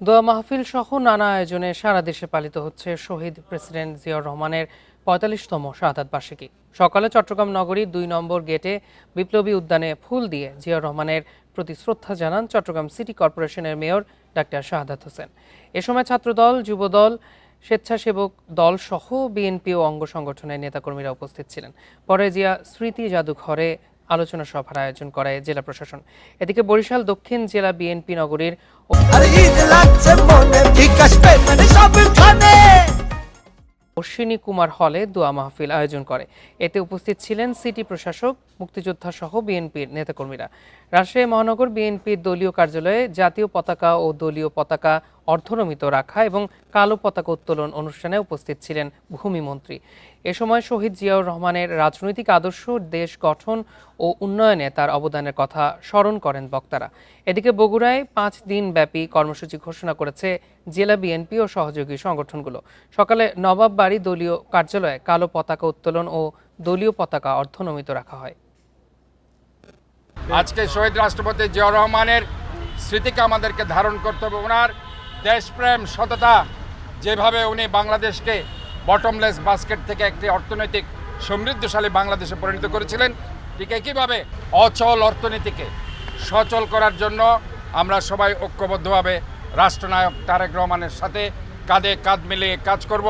দোয়া মাহফিল সহ নানা আয়োজনে সারা দেশে পালিত হচ্ছে শহীদ প্রেসিডেন্ট জিয়াউর রহমানের ৪৫তম শাহাদাত বার্ষিকী। সকালে চট্টগ্রাম নগরীর ২ নম্বর গেটে বিপ্লবী উদ্যানে ফুল দিয়ে জিয়াউর রহমানের প্রতি শ্রদ্ধা জানান চট্টগ্রাম সিটি কর্পোরেশনের মেয়র ডাক্তার শাহাদাত হোসেন। এ সময় ছাত্রদল, যুবদল, স্বেচ্ছাসেবক দল সহ বিএনপি ও অঙ্গ সংগঠনের নেতাকর্মীরা উপস্থিত ছিলেন। পরে জিয়া স্মৃতি জাদুঘরে আলোচনা সভার আয়োজন করে জেলা প্রশাসন। এদিকে বরিশাল দক্ষিণ জেলা বিএনপি নগরীর অশ্বিনী কুমার হলে দোয়া মাহফিল আয়োজন করে। এতে উপস্থিত ছিলেন সিটি প্রশাসক, মুক্তিযোদ্ধা সহ বিএনপির নেতাকর্মীরা। রাজশাহী মহানগর বিএনপির দলীয় কার্যালয়ে জাতীয় পতাকা ও দলীয় পতাকা অর্ধনমিত রাখা এবং কালো পতাকা উত্তোলন অনুষ্ঠানে উপস্থিত ছিলেন ভূমিমন্ত্রী। এ সময় শহীদ জিয়াউর রহমানের রাজনৈতিক আদর্শ, দেশ গঠন ও উন্নয়নে তার অবদানের কথা স্মরণ করেন বক্তারা। এদিকে বগুড়ায় ৫ দিন ব্যাপী কর্মসূচি ঘোষণা করেছে জেলা বিএনপি ও সহযোগী সংগঠনগুলো। সকালে নবাব বাড়ি দলীয় কার্যালয়ে কালো পতাকা উত্তোলন ও দলীয় পতাকা অর্ধনমিত রাখা হয়। আজকে শহীদ রাষ্ট্রপতি জিয়াউর রহমানের স্মৃতিকে আমাদেরকে ধারণ করতে হবে। ওনার দেশপ্রেম, সততা, যেভাবে উনি বাংলাদেশকে বটমলেস বাস্কেট থেকে একটি অর্থনৈতিক সমৃদ্ধশালী বাংলাদেশে পরিণত করেছিলেন, ঠিক একইভাবে অচল অর্থনীতিকে সচল করার জন্য আমরা সবাই ঐক্যবদ্ধভাবে রাষ্ট্রনায়ক তারেক রহমানের সাথে কাঁধে কাঁধ মিলিয়ে কাজ করব।